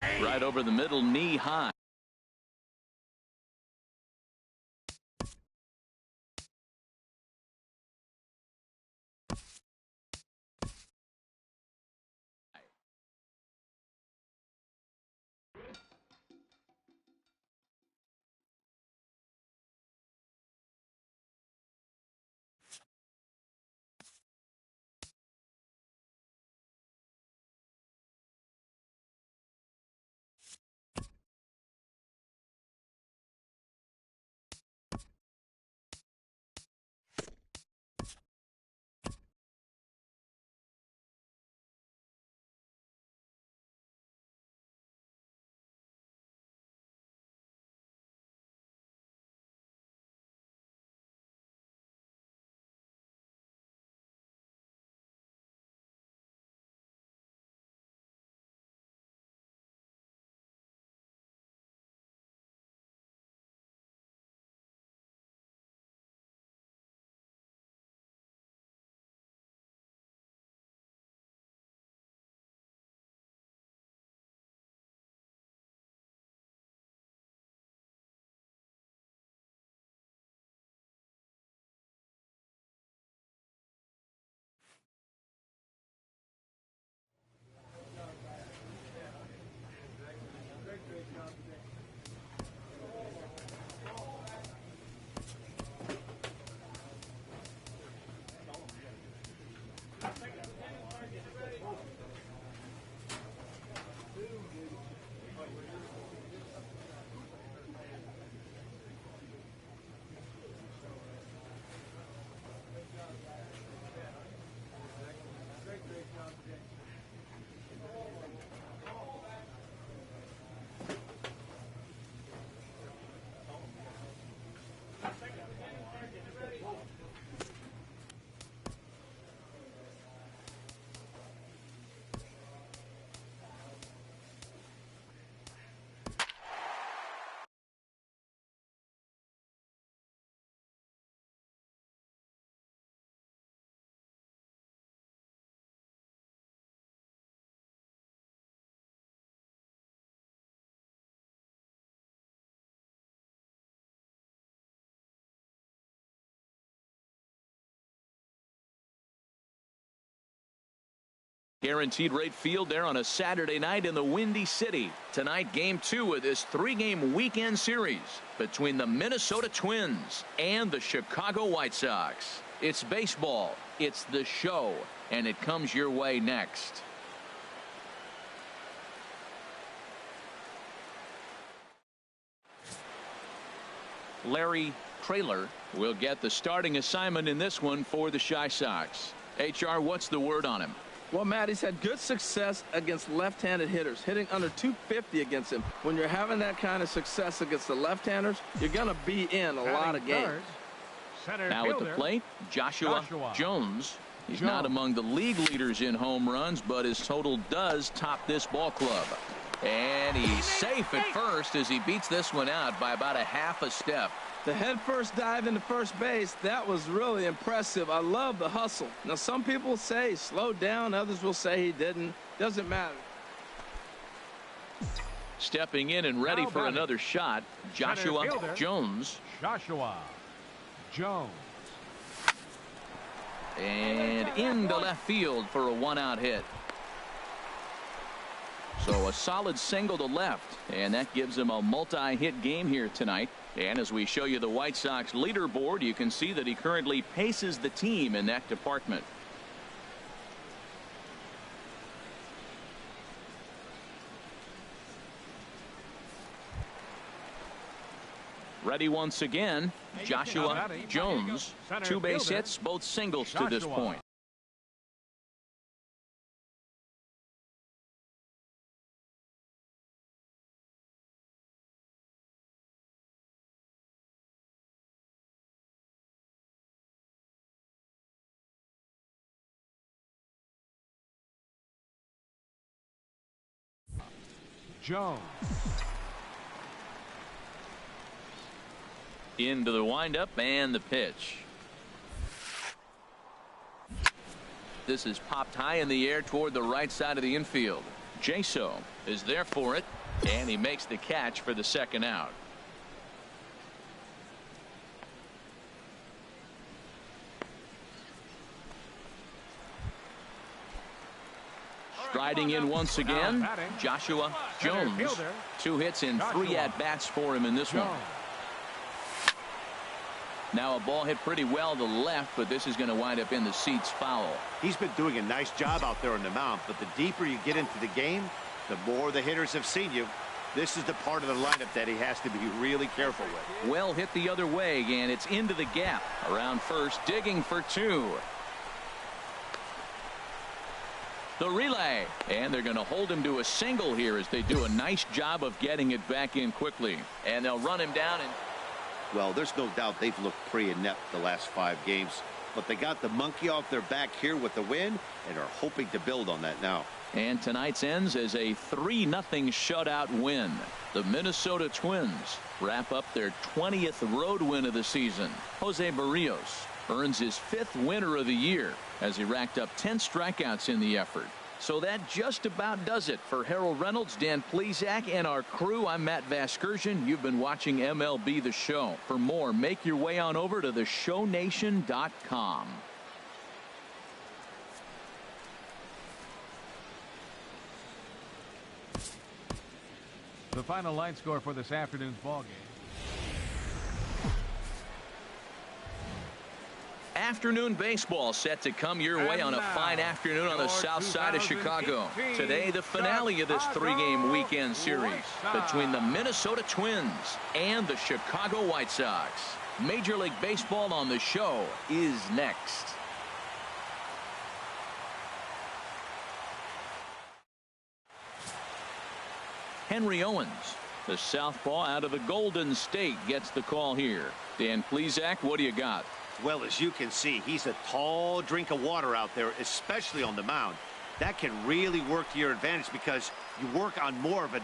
Right over the middle, knee high. Guaranteed Rate Field there on a Saturday night in the Windy City. Tonight, Game 2 of this 3-game weekend series between the Minnesota Twins and the Chicago White Sox. It's baseball, it's the show, and it comes your way next. Larry Traylor will get the starting assignment in this one for the Chi Sox. HR, what's the word on him? Well, Matt, he's had good success against left-handed hitters, hitting under 250 against him. When you're having that kind of success against the left-handers, you're going to be in a lot of games. Now at the plate, Joshua Jones. He's not among the league leaders in home runs, but his total does top this ball club. And he's safe at first as he beats this one out by about a half a step. The head-first dive into first base, that was really impressive. I love the hustle. Now, some people say he slowed down. Others will say he didn't. Doesn't matter. Stepping in and ready for another shot, Joshua Jones. Joshua Jones. And into left field for a one-out hit. So a solid single to left, and that gives him a multi-hit game here tonight. And as we show you the White Sox leaderboard, you can see that he currently paces the team in that department. Ready once again, Joshua Jones. 2 base hits, both singles to this point. Jones. Into the windup and the pitch. This is popped high in the air toward the right side of the infield. Jaso is there for it, and he makes the catch for the second out. Striding in once again, Joshua Jones. 2 hits and 3 at-bats for him in this one. Now a ball hit pretty well to left, but this is going to wind up in the seats foul. He's been doing a nice job out there on the mound, but the deeper you get into the game, the more the hitters have seen you. This is the part of the lineup that he has to be really careful with. Well hit the other way, and it's into the gap. Around first, digging for 2. The relay, and they're going to hold him to a single here as they do a nice job of getting it back in quickly. And they'll run him down. And well, there's no doubt they've looked pretty inept the last 5 games, but they got the monkey off their back here with the win and are hoping to build on that now. And tonight's ends as a 3-0 shutout win. The Minnesota Twins wrap up their 20th road win of the season. Jose Barrios earns his 5th winner of the year as he racked up 10 strikeouts in the effort. So that just about does it for Harold Reynolds, Dan Plesac, and our crew. I'm Matt Vasgersian. You've been watching MLB The Show. For more, make your way on over to theshownation.com. The final line score for this afternoon's ball game. Afternoon baseball set to come your way on a fine afternoon on the south side of Chicago. Today, the finale of this 3-game weekend series between the Minnesota Twins and the Chicago White Sox. Major League Baseball on the Show is next. Henry Owens, the southpaw out of the Golden State, gets the call here. Dan Plesac, what do you got? Well, as you can see, he's a tall drink of water out there, especially on the mound. That can really work to your advantage because you work on more of a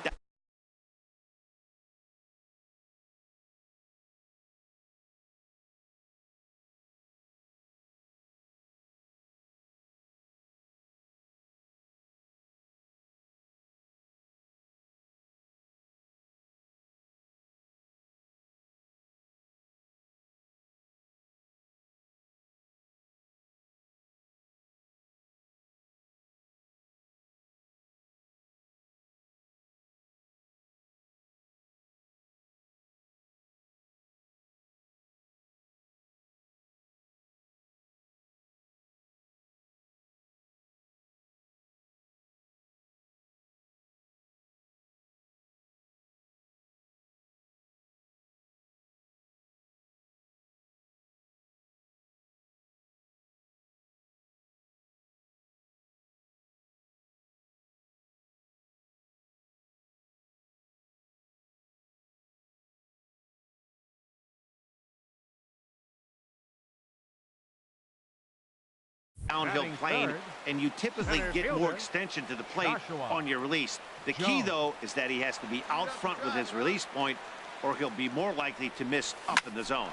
downhill plane, and you typically get more extension to the plate on your release. The key, though, is that he has to be out front with his release point, or he'll be more likely to miss up in the zone.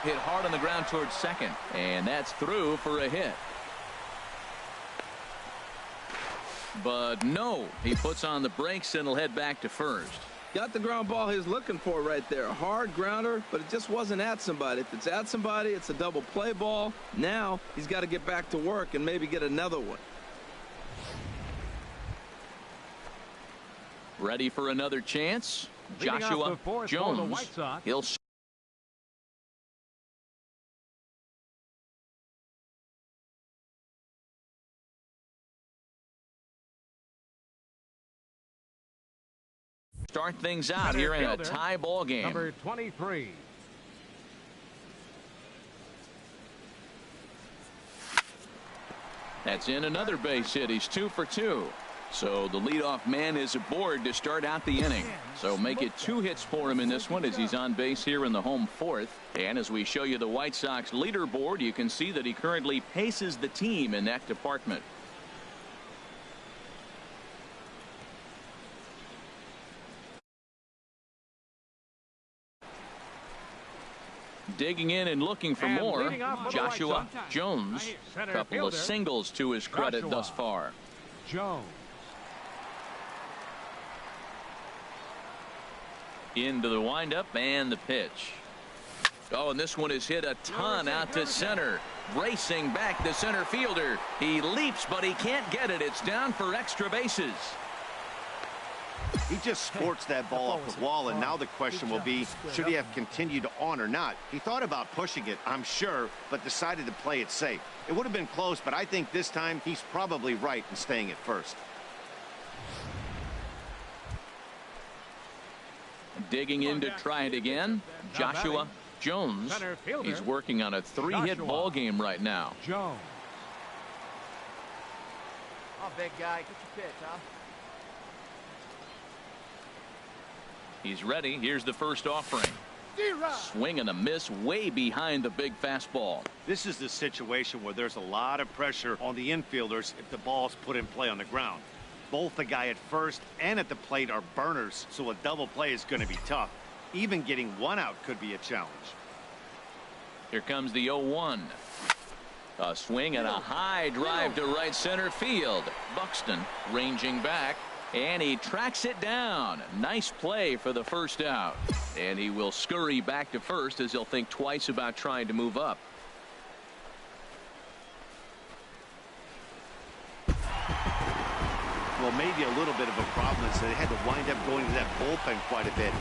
Hit hard on the ground towards second, and that's through for a hit. But no, he puts on the brakes and will head back to first. Got the ground ball he's looking for right there. Hard grounder, but it just wasn't at somebody. If it's at somebody, it's a double play ball. Now he's got to get back to work and maybe get another one. Ready for another chance? Joshua Jones. He'll start things out here in a tie ball game. Number 23. That's in another base hit. He's 2 for 2. So the leadoff man is aboard to start out the inning. So make it 2 hits for him in this one as he's on base here in the home 4th. And as we show you the White Sox leaderboard, you can see that he currently paces the team in that department. Digging in and looking for more, Joshua Jones. Couple of singles to his credit thus far. Jones. Into the windup and the pitch. Oh, and this one is hit a ton out to center. Racing back the center fielder. He leaps, but he can't get it. It's down for extra bases. He just squirts that ball off the wall, and now the question will be, should he have continued on or not? He thought about pushing it, I'm sure, but decided to play it safe. It would have been close, but I think this time he's probably right in staying at first. Digging in to try it again, Joshua Jones. He's working on a 3-hit ball game right now. Jones. Oh, big guy, get your pitch, huh? He's ready. Here's the first offering. Swing and a miss way behind the big fastball. This is the situation where there's a lot of pressure on the infielders if the ball's put in play on the ground. Both the guy at first and at the plate are burners, so a double play is going to be tough. Even getting one out could be a challenge. Here comes the 0-1. A swing and a high drive to right center field. Buxton ranging back, and he tracks it down. Nice play for the first out. And he will scurry back to first as he'll think twice about trying to move up. Well, maybe a little bit of a problem is that they had to wind up going to that bullpen quite a bit.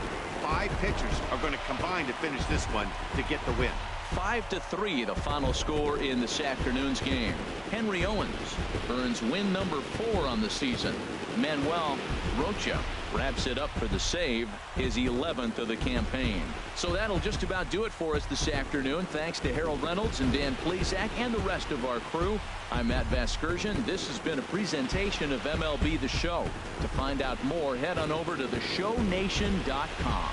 5 pitchers are going to combine to finish this one to get the win. 5-3 the final score in this afternoon's game. Henry Owens earns win number 4 on the season. Manuel Rocha wraps it up for the save, his 11th of the campaign. So that'll just about do it for us this afternoon. Thanks to Harold Reynolds and Dan Plesac and the rest of our crew. I'm Matt Vasgersian. This has been a presentation of MLB The Show. To find out more, head on over to theshownation.com.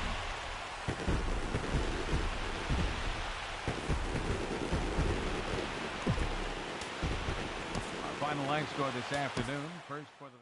Our final line score this afternoon. First for the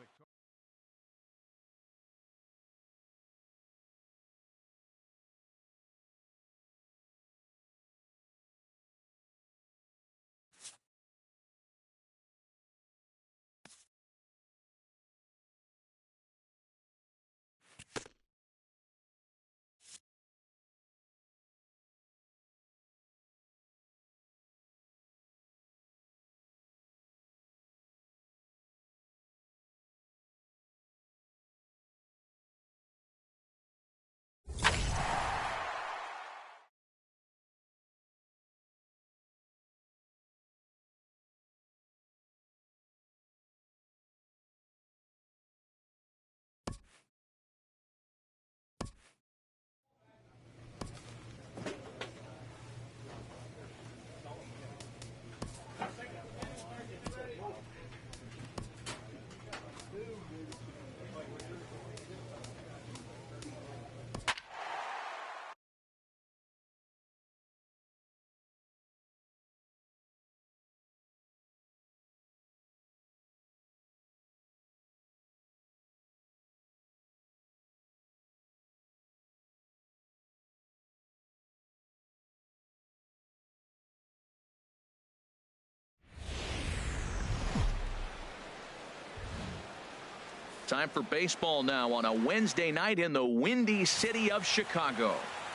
time for baseball now on a Wednesday night in the windy city of Chicago.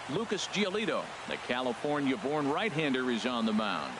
Lucas Giolito, the California-born right-hander, is on the mound.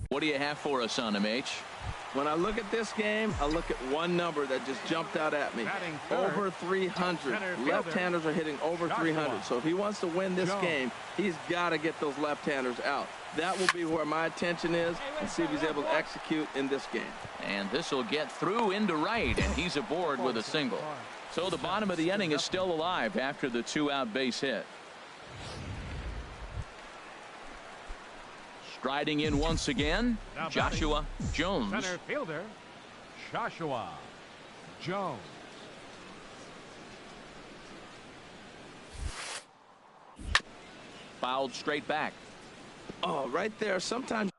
What do you have for us on him, H? When I look at this game, I look at one number that just jumped out at me. Over 300. Left-handers are hitting over 300. So if he wants to win this game, he's got to get those left-handers out. That will be where my attention is, and see if he's able to execute in this game. And this will get through into right, and he's aboard with a single. So the bottom of the inning is still alive after the 2-out base hit. Striding in once again, Joshua Jones. Center fielder, Joshua Jones. Fouled straight back. Oh, right there. Sometimes.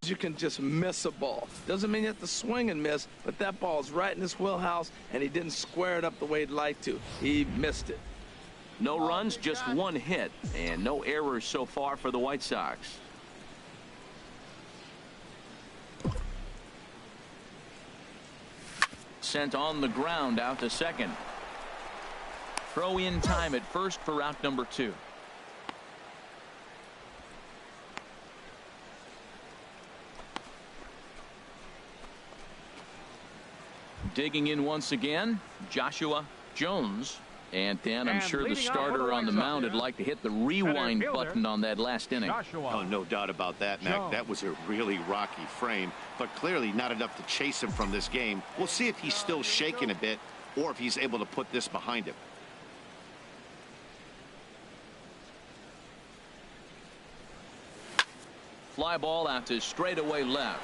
You can just miss a ball. Doesn't mean you have to swing and miss, but that ball's right in his wheelhouse, and he didn't square it up the way he'd like to. He missed it. No runs, just one hit, and no errors so far for the White Sox. Sent on the ground out to second. Throw in time at first for out number 2. Digging in once again, Joshua Jones. And Dan, I'm sure the starter on the mound would like to hit the rewind button on that last inning. Oh, no doubt about that, Mac. That was a really rocky frame, but clearly not enough to chase him from this game. We'll see if he's still shaking a bit or if he's able to put this behind him. Fly ball out to straightaway left.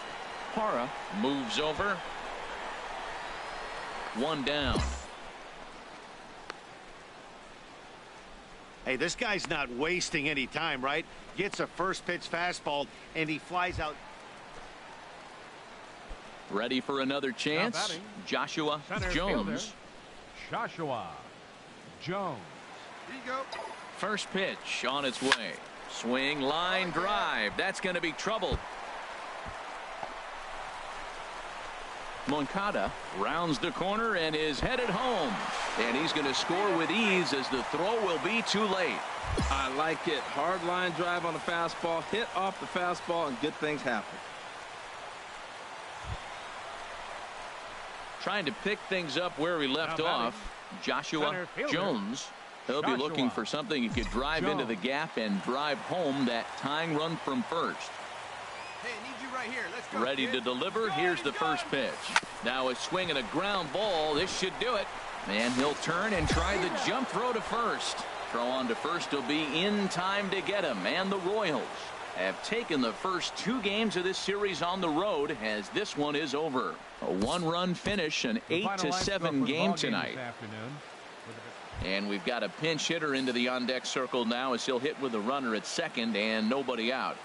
Parra moves over. 1 down. Hey, this guy's not wasting any time, right? Gets a first pitch fastball and he flies out. Ready for another chance. Joshua Jones. Joshua Jones. Here you go. First pitch on its way. Swing, line drive. That's going to be trouble. Moncada rounds the corner and is headed home. And he's going to score with ease as the throw will be too late. I like it. Hard line drive on the fastball. Hit off the fastball and good things happen. Trying to pick things up where we left off. Joshua Jones. He'll be looking for something he could drive into the gap and drive home that tying run from first. Hey, I need you right here. Let's go. Ready to deliver. Here's the first pitch. Now a swing and a ground ball. This should do it. And he'll turn and try the jump throw to first. Throw on to first will be in time to get him. And the Royals have taken the first 2 games of this series on the road as this one is over. A 1-run finish, an 8-7 game tonight. And we've got a pinch hitter into the on-deck circle now as he'll hit with a runner at second and nobody out.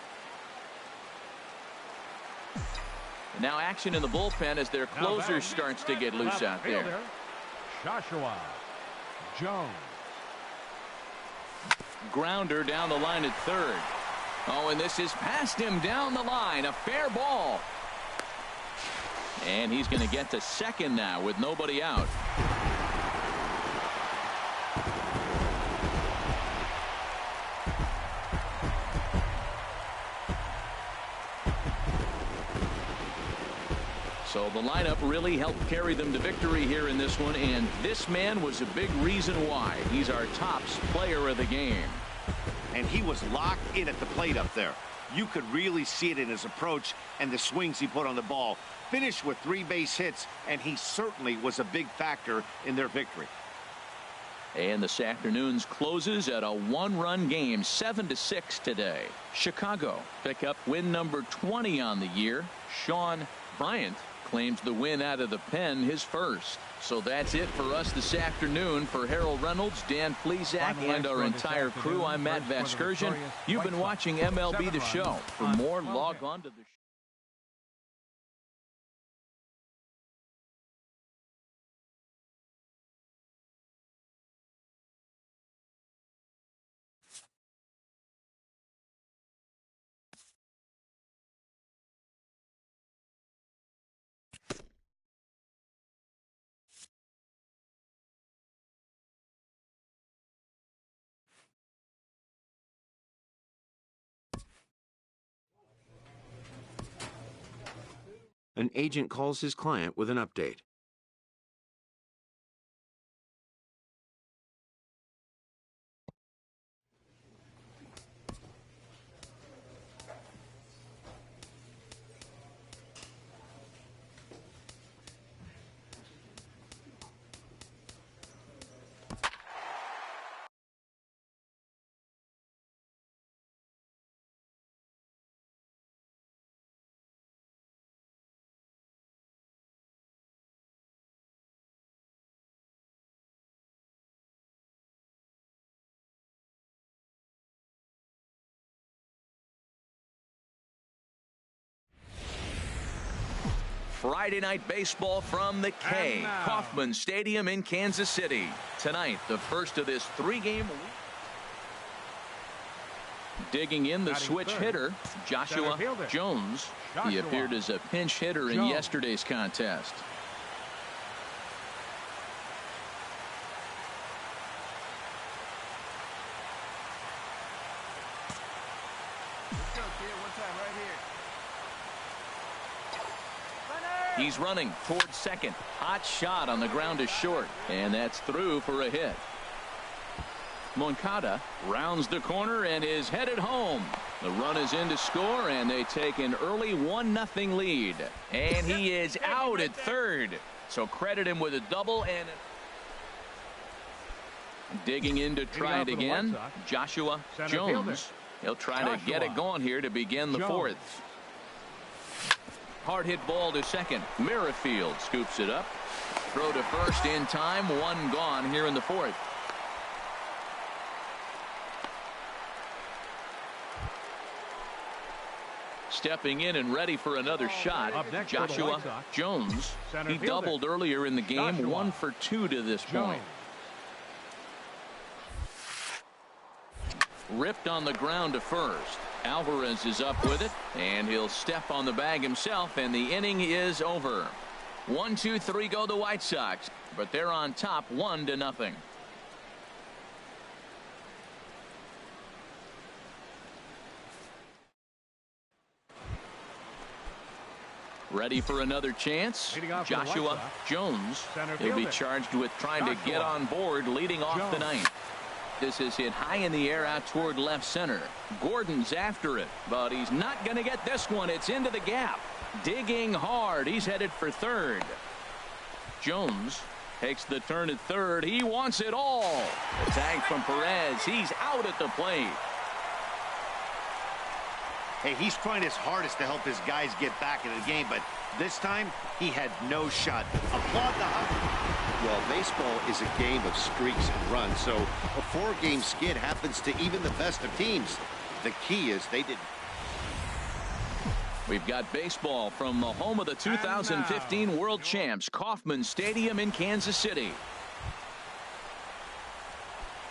Now action in the bullpen as their closer starts to get loose out there. Joshua Jones. Grounder down the line at third. Oh, and this is past him down the line. A fair ball. And he's going to get to second now with nobody out. So the lineup really helped carry them to victory here in this one, and this man was a big reason why. He's our tops player of the game. And he was locked in at the plate up there. You could really see it in his approach and the swings he put on the ball. Finished with 3 base hits, and he certainly was a big factor in their victory. And this afternoon's closes at a one-run game, 7-6 today. Chicago pick up win number 20 on the year. Sean Bryant claims the win out of the pen, his first. So that's it for us this afternoon. For Harold Reynolds, Dan Plesac, and our entire crew, I'm Matt Vasgersian. You've been watching MLB The Show. For more, log on to the show. An agent calls his client with an update. Friday night baseball from the K. Kauffman Stadium in Kansas City. Tonight, the first of this three-game week. Digging in the switch hitter, Joshua Jones. He appeared as a pinch hitter in yesterday's contest. Let's go, kid. One time right here. He's running towards second. Hot shot on the ground is short. And that's through for a hit. Moncada rounds the corner and is headed home. The run is in to score, and they take an early 1-0 lead. And he is out at third. So credit him with a double. And digging in to try it again, Joshua Jones. He'll try to get it going here to begin the fourth. Hard hit ball to second. Merrifield scoops it up. Throw to first in time. One gone here in the fourth. Stepping in and ready for another shot, Joshua Jones. He doubled earlier in the game. 1 for 2 to this point. Ripped on the ground to first. Alvarez is up with it, and he'll step on the bag himself, and the inning is over. 1-2-3 go the White Sox, but they're on top 1-0. Ready for another chance, Joshua Jones. He'll be charged with trying to get on board leading off the ninth. This is hit high in the air out toward left center. Gordon's after it, but he's not going to get this one. It's into the gap. Digging hard. He's headed for third. Jones takes the turn at third. He wants it all. The tag from Perez. He's out at the plate. Hey, he's trying his hardest to help his guys get back in the game, but this time he had no shot. Applaud the hustle. Well, baseball is a game of streaks and runs, so a 4-game skid happens to even the best of teams. The key is they didn't. We've got baseball from the home of the 2015 World Champs, Kauffman Stadium in Kansas City.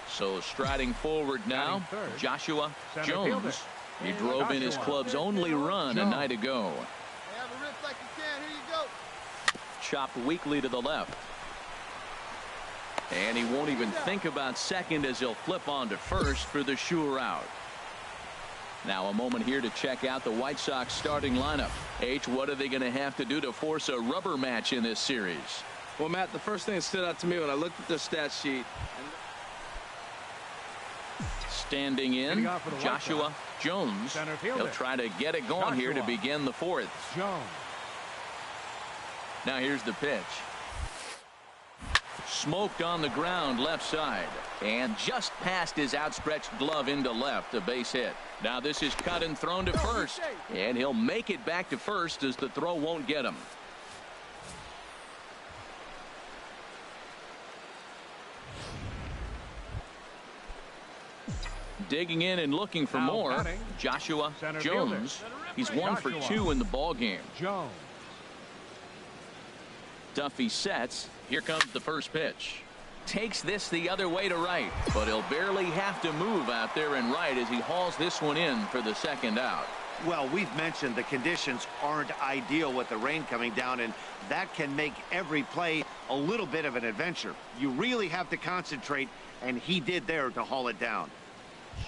So striding forward now, Joshua Jones. He drove in his club's only run a night ago. Have a rip like you can. Here you go. Chopped weakly to the left. And he won't even think about second as he'll flip on to first for the sure out. Now a moment here to check out the White Sox starting lineup. H, what are they going to have to do to force a rubber match in this series? Well, Matt, the first thing that stood out to me when I looked at their stat sheet. Standing in, Joshua Jones. He'll try to get it going here to begin the fourth. Now here's the pitch. smoked on the ground left side. And just past his outstretched glove into left, a base hit. Now this is cut and thrown to first. And he'll make it back to first as the throw won't get him. Digging in and looking for more, Joshua Jones. He's 1 for 2 in the ball game. Jones. Duffy sets. Here comes the first pitch. Takes this the other way to right, but he'll barely have to move out there and right as he hauls this one in for the second out. Well, we've mentioned the conditions aren't ideal with the rain coming down, and that can make every play a little bit of an adventure. You really have to concentrate, and he did there to haul it down.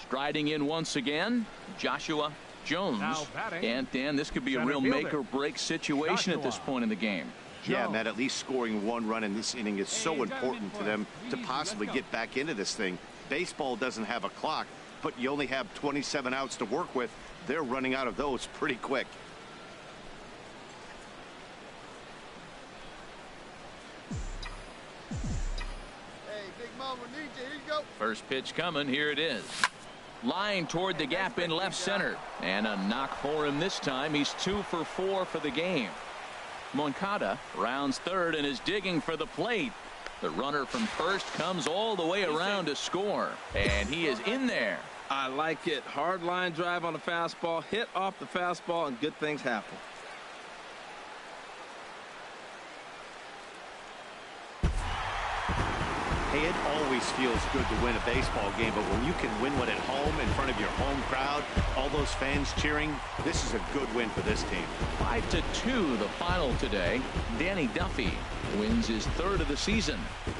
Striding in once again, Joshua Jones. And Dan, this could be a real make or break situation at this point in the game. Yeah, Matt, at least scoring 1 run in this inning is so important for them to possibly get back into this thing. Baseball doesn't have a clock, but you only have 27 outs to work with. They're running out of those pretty quick. Hey, Big Mama needs you. Here you go. First pitch coming. Here it is. Line toward the gap in left center. And a knock for him this time. He's 2 for 4 for the game. Moncada rounds third and is digging for the plate. The runner from first comes all the way around to score. And he is in there. I like it. Hard line drive on the fastball. Hit off the fastball and good things happen. Hey, it always feels good to win a baseball game, but when you can win one at home in front of your home crowd, all those fans cheering, this is a good win for this team. 5-2 the final today. Danny Duffy wins his 3rd of the season.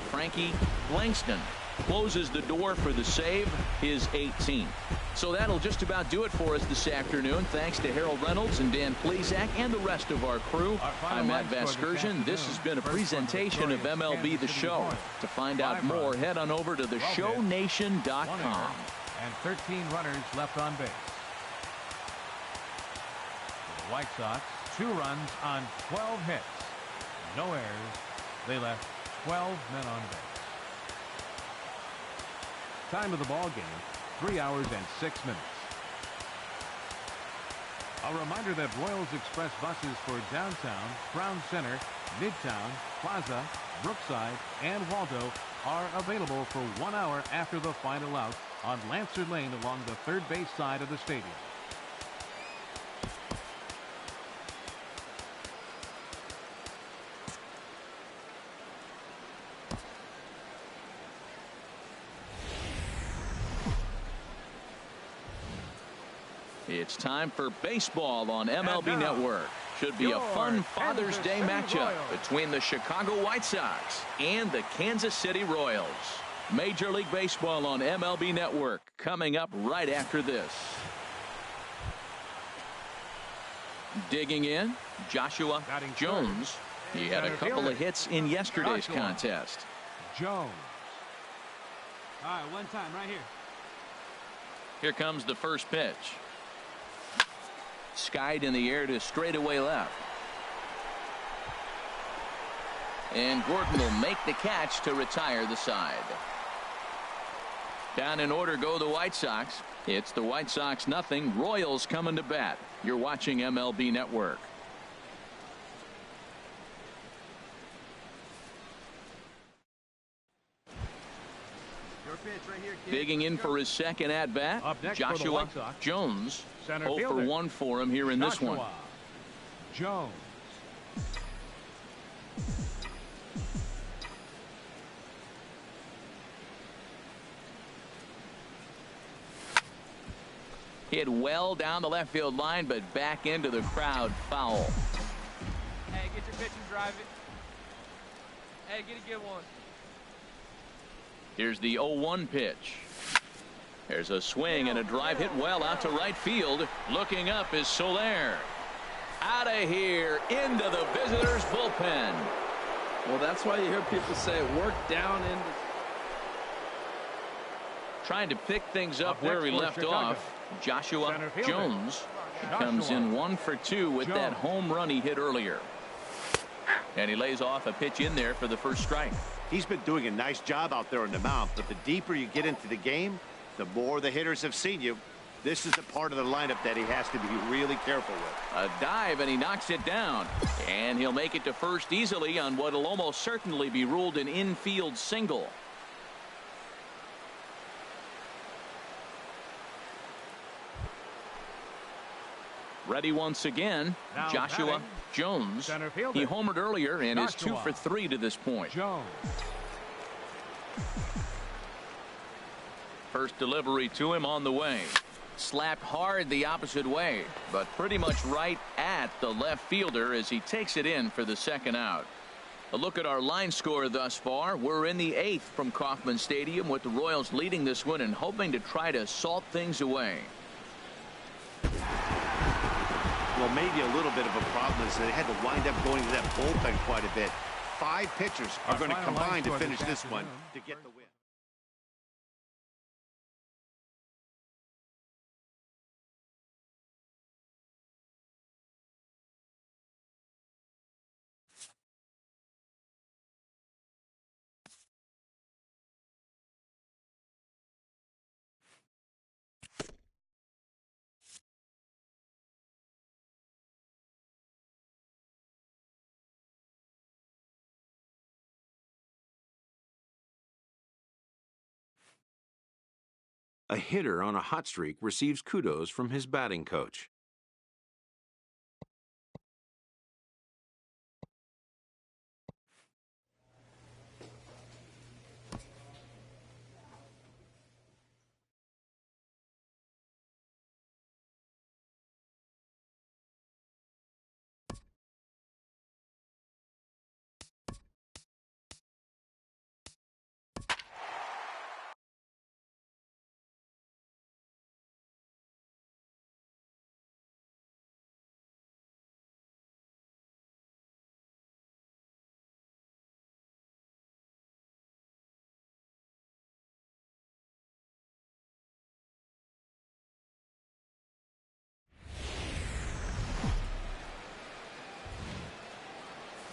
Frankie Langston closes the door for the save, his 18th. So that'll just about do it for us this afternoon. Thanks to Harold Reynolds and Dan Plesac and the rest of our crew. I'm Matt Vasgersian. This has been a presentation of MLB The Show. To find out more, head on over to theshownation.com. And 13 runners left on base. For the White Sox, 2 runs on 12 hits. No errors. They left 12 men on base. Time of the ball game, 3 hours and 6 minutes. A reminder that Royals Express buses for downtown, Crown Center, Midtown, Plaza, Brookside, and Waldo are available for 1 hour after the final out on Lancer Lane along the third base side of the stadium. It's time for baseball on MLB Network. Should be a fun Father's Day matchup between the Chicago White Sox and the Kansas City Royals. Major League Baseball on MLB Network coming up right after this. Digging in, Joshua Jones. He had a couple of hits in yesterday's contest. Jones. All right, one time right here. Here comes the first pitch. Skied in the air to straightaway left. And Gordon will make the catch to retire the side. Down in order go the White Sox. It's the White Sox nothing. Royals coming to bat. You're watching MLB Network. Digging in for his second at bat, Joshua Jones. 0 for 1 for him here in this one. Jones. Hit well down the left field line, but back into the crowd foul. Hey, get your pitch and drive it. Hey, get a good one. Here's the 0-1 pitch. There's a swing and a drive hit well out to right field. Looking up is Soler. Out of here into the visitors' bullpen. Well, that's why you hear people say work down into. Trying to pick things up where he left off. Joshua Jones comes in 1 for 2 with that home run he hit earlier. And he lays off a pitch in there for the first strike. He's been doing a nice job out there on the mound, but the deeper you get into the game, the more the hitters have seen you. This is the part of the lineup that he has to be really careful with. A dive, and he knocks it down. And he'll make it to first easily on what will almost certainly be ruled an infield single. Ready once again, Now Joshua batting, Jones. center fielder. He homered earlier and is 2 Joshua for 3 to this point. Jones. First delivery to him on the way. Slapped hard the opposite way, but pretty much right at the left fielder as he takes it in for the second out. A look at our line score thus far. We're in the 8th from Kauffman Stadium with the Royals leading this one and hoping to try to salt things away. Well, maybe a little bit of a problem is they had to wind up going to that bullpen quite a bit. 5 pitchers are going to combine to finish this one to get the win. A hitter on a hot streak receives kudos from his batting coach.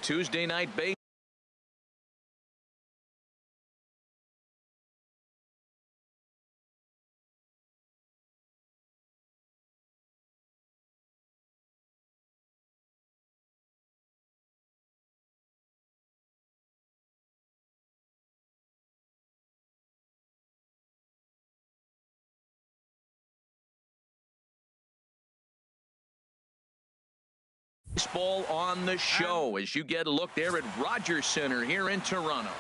Tuesday night baseball. Baseball on the show as you get a look there at Rogers Center here in Toronto.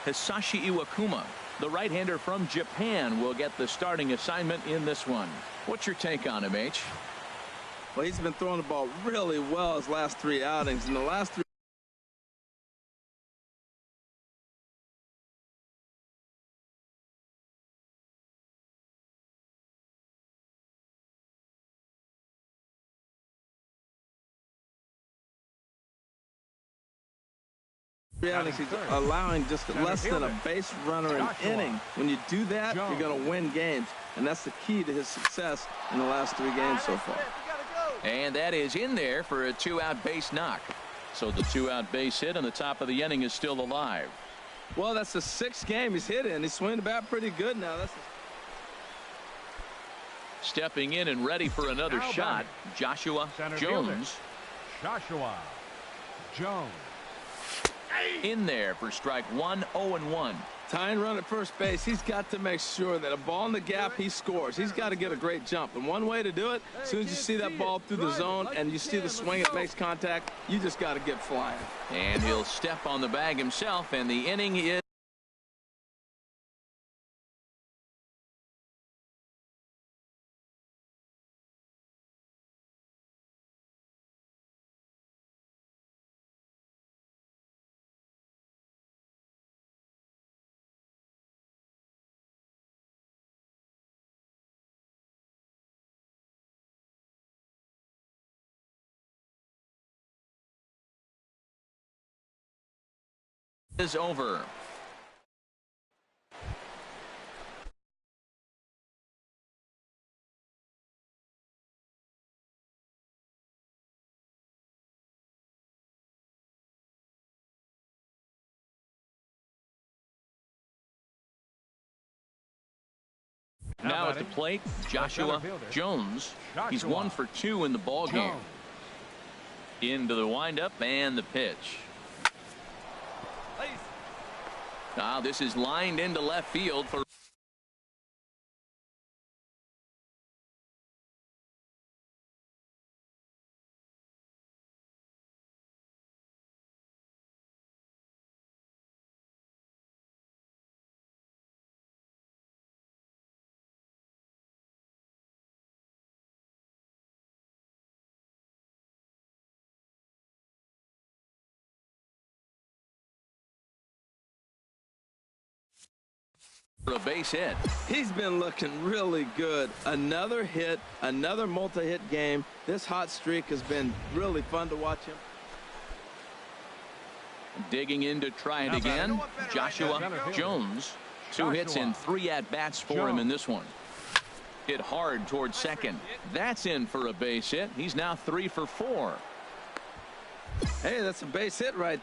Hisashi Iwakuma, the right-hander from Japan, will get the starting assignment in this one. What's your take on him, H? Well, he's been throwing the ball really well his last 3 outings. In the last 3 outings, he's allowing just less than a base runner an inning. When you do that, you're going to win games. And that's the key to his success in the last 3 games so far. And that is in there for a 2-out base knock. So the 2-out base hit on the top of the inning is still alive. Well, that's the 6th game he's hit in. He's swinging the bat pretty good now. Stepping in and ready for another shot, Joshua Jones. Joshua Jones. In there for strike 1, 0-1. Tying run at first base. He's got to make sure that a ball in the gap, he scores. He's got to get a great jump. And one way to do it, as soon as you see that ball through the zone and you see the swing, it makes contact, you just got to get flying. And he'll step on the bag himself, and the inning is over. at the plate, Joshua Jones. He's 1 for 2 in the ball game. Into the windup and the pitch. Now this is lined into left field for a base hit. He's been looking really good. Another hit, another multi-hit game. This hot streak has been really fun to watch him. Digging in to try it again, Joshua Jones. 2 hits and 3 at-bats for him in this one. Hit hard towards second. That's in for a base hit. He's now 3 for 4. Hey, that's a base hit right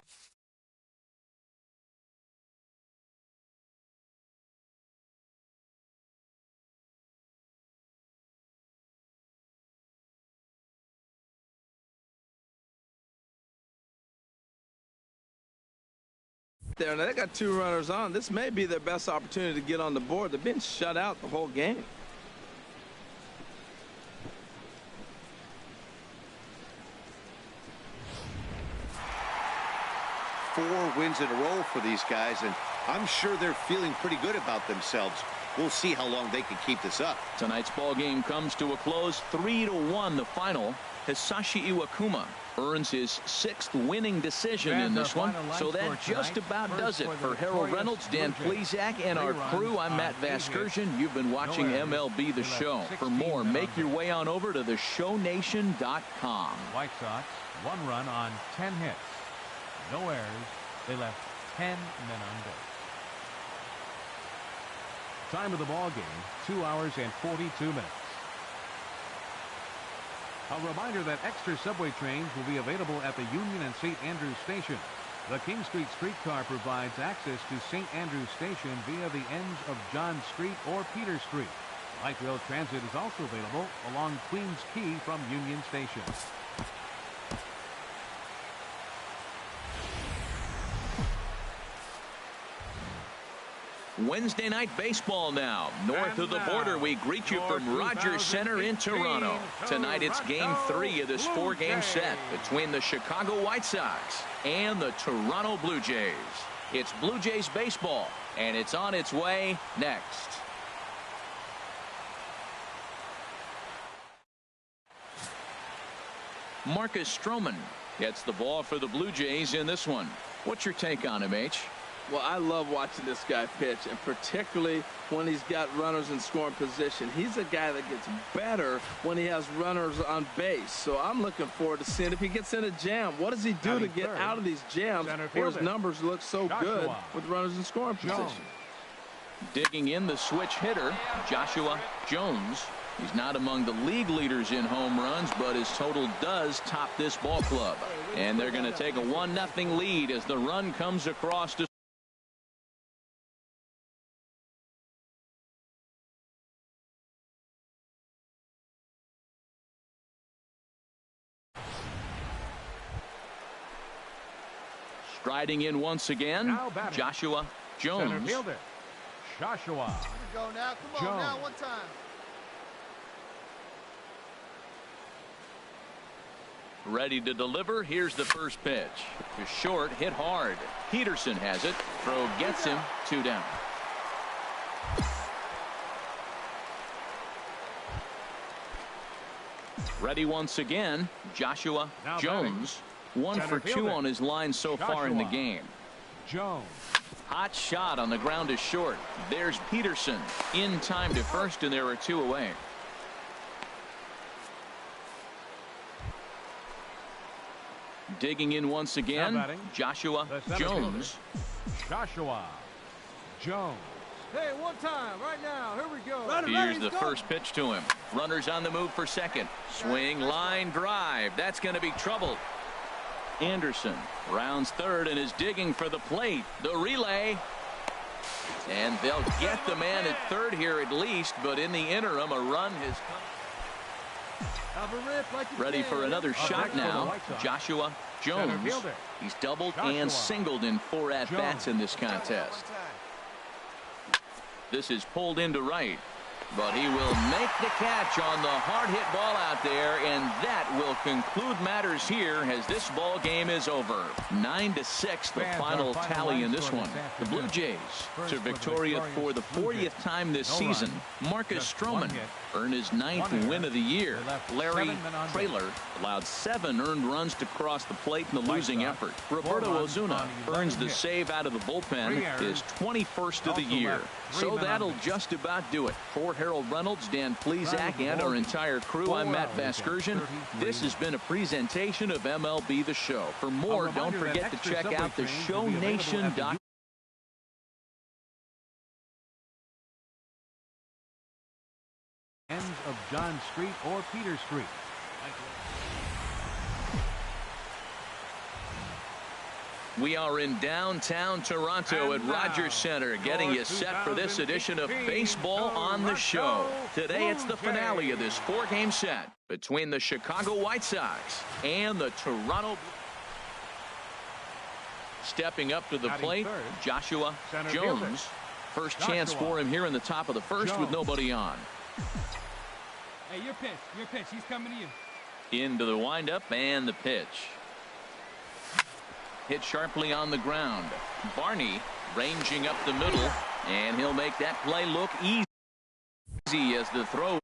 there. Now they got 2 runners on. This may be their best opportunity to get on the board. They've been shut out the whole game. Four wins in a row for these guys, and I'm sure they're feeling pretty good about themselves. We'll see how long they can keep this up. Tonight's ball game comes to a close, 3-1 the final. Hisashi Iwakuma earns his 6th winning decision in this one. So that just about does it. For Harold Reynolds, Dan Plesac, and our crew, I'm Matt Vasgersian. You've been watching MLB The Show. For more, make your way on over to theshownation.com. White Sox, 1 run on 10 hits. No errors. They left 10 men on base. Time of the ball game, 2 hours and 42 minutes. A reminder that extra subway trains will be available at the Union and St. Andrews Station. The King Street streetcar provides access to St. Andrews Station via the ends of John Street or Peter Street. Light rail transit is also available along Queens Quay from Union Station. Wednesday night baseball now. North of the border, we greet you from Rogers Center in Toronto. Tonight it's Game 3 of this 4-game set between the Chicago White Sox and the Toronto Blue Jays. It's Blue Jays baseball, and it's on its way next. Marcus Stroman gets the ball for the Blue Jays in this one. What's your take on him, H? Well, I love watching this guy pitch, and particularly when he's got runners in scoring position. He's a guy that gets better when he has runners on base. So I'm looking forward to seeing if he gets in a jam. What does he do to get out of these jams where his numbers look so good with runners in scoring position? Digging in the switch hitter, Joshua Jones. He's not among the league leaders in home runs, but his total does top this ball club. And they're going to take a 1-0 lead as the run comes across to striding in once again, Joshua Jones. Center fielder, Joshua Here we go now. Come on now, one time. Ready to deliver. Here's the first pitch. To short, hit hard. Peterson has it. Throw gets him. 2 down. Ready once again, Joshua Jones. 1 for 2 on his line so far in the game. Jones. Hot shot on the ground is short. There's Peterson in time to first, and there are 2 away. Digging in once again, Joshua Jones. Joshua Jones. Hey, one time, right now. Here we go. Here's the first pitch to him. Runners on the move for second. Swing, line, drive. That's going to be trouble. Anderson rounds third and is digging for the plate. The relay. And they'll get the man at third here at least, but in the interim, a run has come. Ready for another shot now. Joshua Jones. He's doubled and singled in 4 at-bats in this contest. This is pulled into right, but he will make the catch on the hard hit ball out there, and that will conclude matters here as this ball game is over. 9-6 the final tally in this one. The Blue Jays to victorious for the 40th time this season. Marcus Stroman earned his 9th win of the year. Larry Traylor allowed 7 earned runs to cross the plate in the losing effort. Roberto Ozuna earns the save out of the bullpen, his 21st of the year. So that'll just about do it. For Harold Reynolds, Dan Plesac, and our entire crew, I'm Matt Vasgersian. This has been a presentation of MLB The Show. For more, don't forget to check out the ShowNation.com. Ends of John Street or Peter Street. We are in downtown Toronto at Rogers Center, getting you set for this edition of Baseball on the Show. Today it's the finale of this 4-game set between the Chicago White Sox and the Toronto. Stepping up to the plate, Joshua Jones. First chance for him here in the top of the first with nobody on. Hey, your pitch. He's coming to you. Into the windup and the pitch. Hit sharply on the ground. Barney ranging up the middle, and he'll make that play look easy as the throw.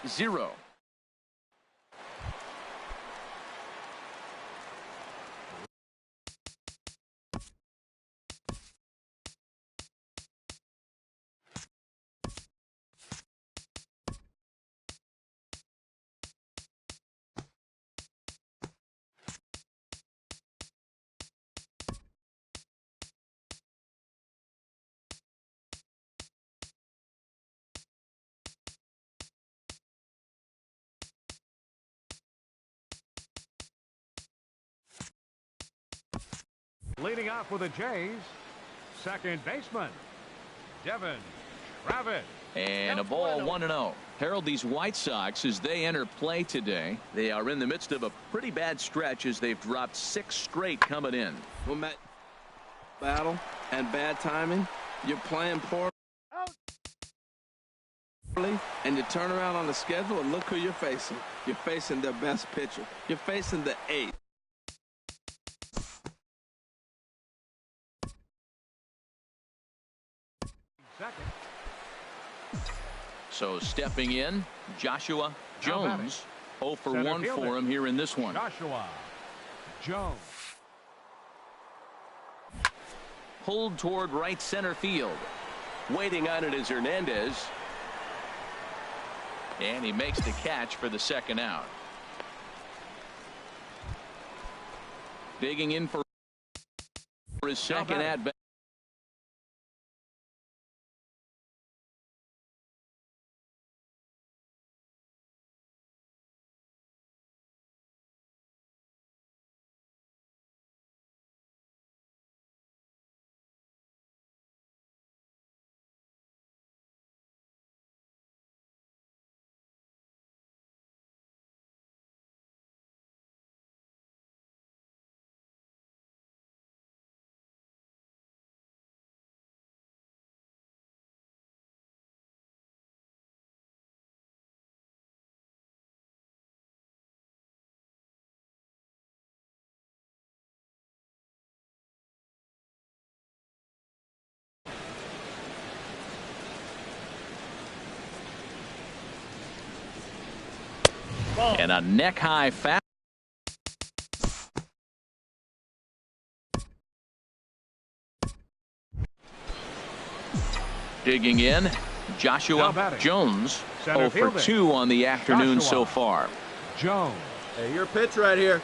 Zero. Leading off with the Jays, second baseman, Devin Travis. And a ball 1-0. Harold, these White Sox, as they enter play today, they are in the midst of a pretty bad stretch as they've dropped 6 straight coming in. Well, Matt, battle and bad timing. You're playing poorly, and you turn around on the schedule and look who you're facing. You're facing their best pitcher. You're facing the 8th. So stepping in, Joshua Jones. 0 for 1 for him here in this one. Joshua Jones. Pulled toward right center field. Waiting on it is Hernandez. And he makes the catch for the second out. Digging in for his second at bat. And a neck high foul. Digging in, Joshua Jones. 0 for 2 on the afternoon so far. Jones. Hey, your pitch right here.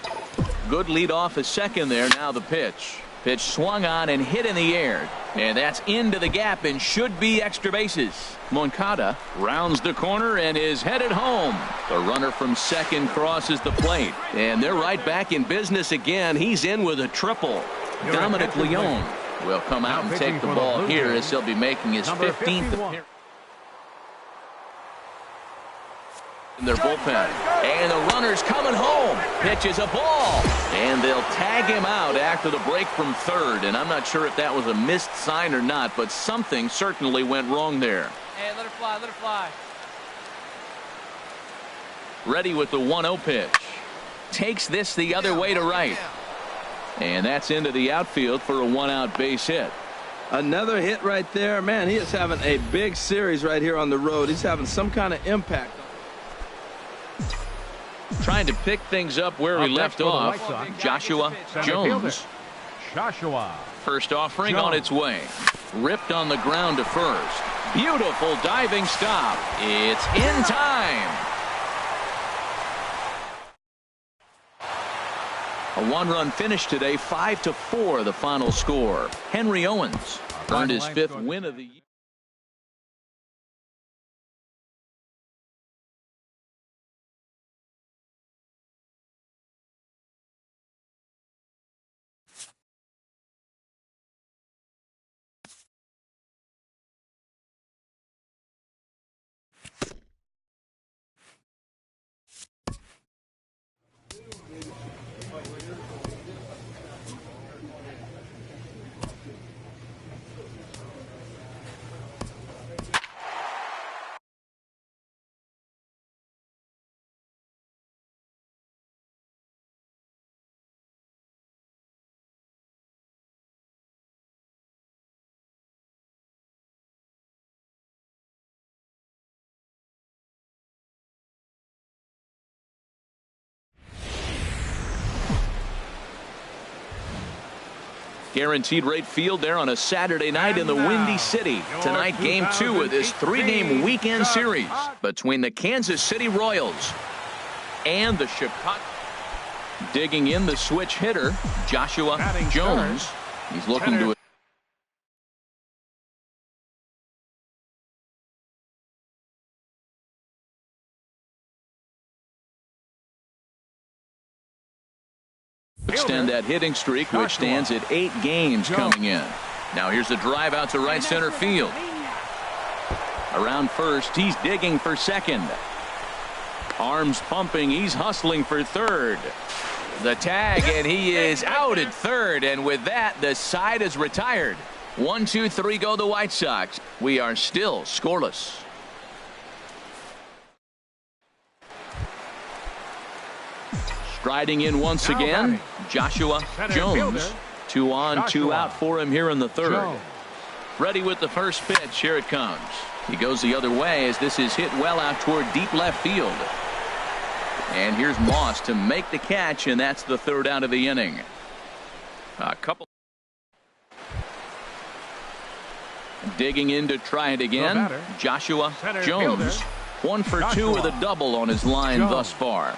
Good lead off at second there. Now the pitch. Pitch swung on and hit in the air. And that's into the gap and should be extra bases. Moncada rounds the corner and is headed home. The runner from second crosses the plate. And they're right back in business again. He's in with a triple. Dominic Leone will come out and take the ball here as he'll be making his 15th appearance in their bullpen. And the runner's coming home. Pitches a ball. And they'll tag him out after the break from third. And I'm not sure if that was a missed sign or not, but something certainly went wrong there. Hey, let it fly, let it fly. Ready with the 1-0 pitch. Takes this the other way to right. And that's into the outfield for a 1-out base hit. Another hit right there. Man, he is having a big series right here on the road. He's having some kind of impact. Trying to pick things up where he left off. Joshua Jones. First offering on its way. Ripped on the ground to first. Beautiful diving stop. It's in time. A one-run finish today, 5-4 the final score. Henry Owens earned his 5th win of the year. Guaranteed Rate Field there on a Saturday night in the Windy City. Tonight, Game 2 of this 3-game weekend series between the Kansas City Royals and the Chicago. Digging in the switch hitter, Joshua Jones. He's looking to extend that hitting streak, which stands at 8 games coming in. Now here's the drive out to right center field. Around first, he's digging for second. Arms pumping, he's hustling for third. The tag, and he is out at third, and with that, the side is retired. 1-2-3 go the White Sox. We are still scoreless. Striding in once again, Joshua Jones. 2 on, 2 out for him here in the third. Ready with the first pitch. Here it comes. He goes the other way as this is hit well out toward deep left field. And here's Moss to make the catch, and that's the 3rd out of the inning. A couple. Digging in to try it again. Joshua Jones. 1 for 2 with a double on his line thus far.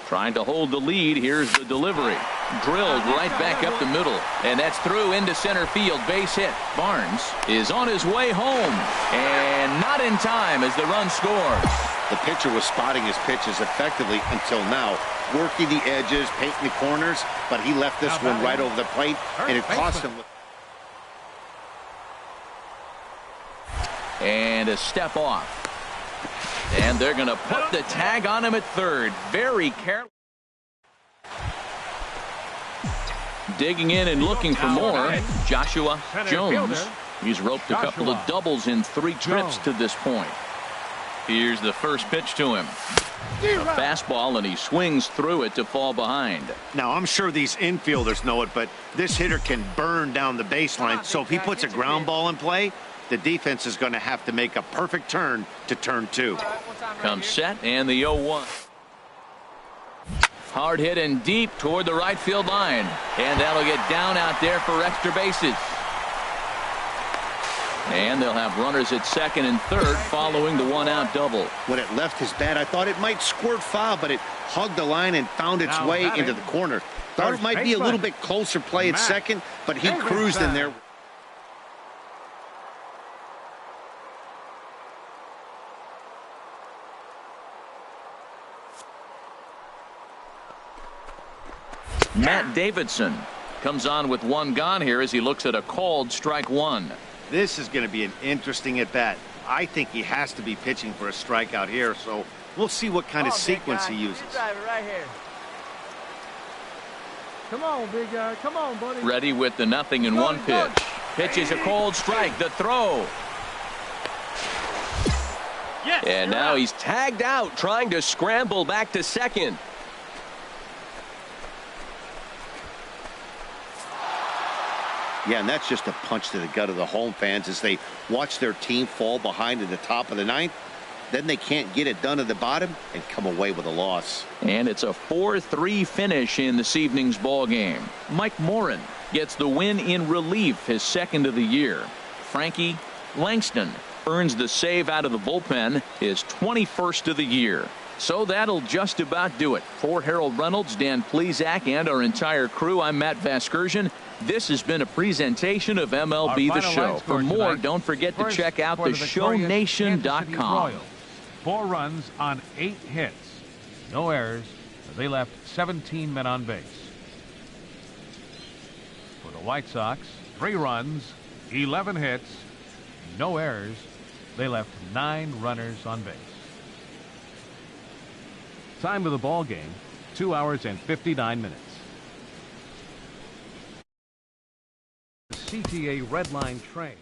Trying to hold the lead. Here's the delivery. Drilled right back up the middle. And that's through into center field. Base hit. Barnes is on his way home. And not in time as the run scores. The pitcher was spotting his pitches effectively until now. Working the edges, painting the corners. But he left this one right over the plate. And it cost him. And a step off. And they're going to put the tag on him at third. Very careful. Digging in and looking for more. Joshua Jones. He's roped a couple of doubles in 3 trips to this point. Here's the first pitch to him. A fastball, and he swings through it to fall behind. Now, I'm sure these infielders know it, but this hitter can burn down the baseline. So if he puts a ground ball in play, the defense is going to have to make a perfect turn to turn 2. Comes set, and the 0-1. Hard hit and deep toward the right field line. And that'll get down out there for extra bases. And they'll have runners at second and third following the 1-out double. When it left his bat, I thought it might squirt foul, but it hugged the line and found its way into the corner. Thought it might be a little bit closer play at second, but he cruised in there. Matt Davidson comes on with one gone here as he looks at a called strike one. This is going to be an interesting at-bat. I think he has to be pitching for a strikeout here, so we'll see what kind of sequence he uses. Right here. Come on, big guy. Come on, buddy. Ready with the 0-1 pitch. Pitch is a cold strike. The throw. Yes, and now he's tagged out, trying to scramble back to second. Yeah, and that's just a punch to the gut of the home fans as they watch their team fall behind in the top of the ninth. Then they can't get it done at the bottom and come away with a loss. And it's a 4-3 finish in this evening's ball game. Mike Morin gets the win in relief, his second of the year. Frankie Langston earns the save out of the bullpen, his 21st of the year. So that'll just about do it. For Harold Reynolds, Dan Plesac, and our entire crew, I'm Matt Vasgersian. This has been a presentation of MLB The Show. For more, don't forget to check out theshownation.com. 4 runs on 8 hits. No errors. They left 17 men on base. For the White Sox, 3 runs, 11 hits, no errors. They left 9 runners on base. Time of the ball game, 2 hours and 59 minutes. The CTA Red Line train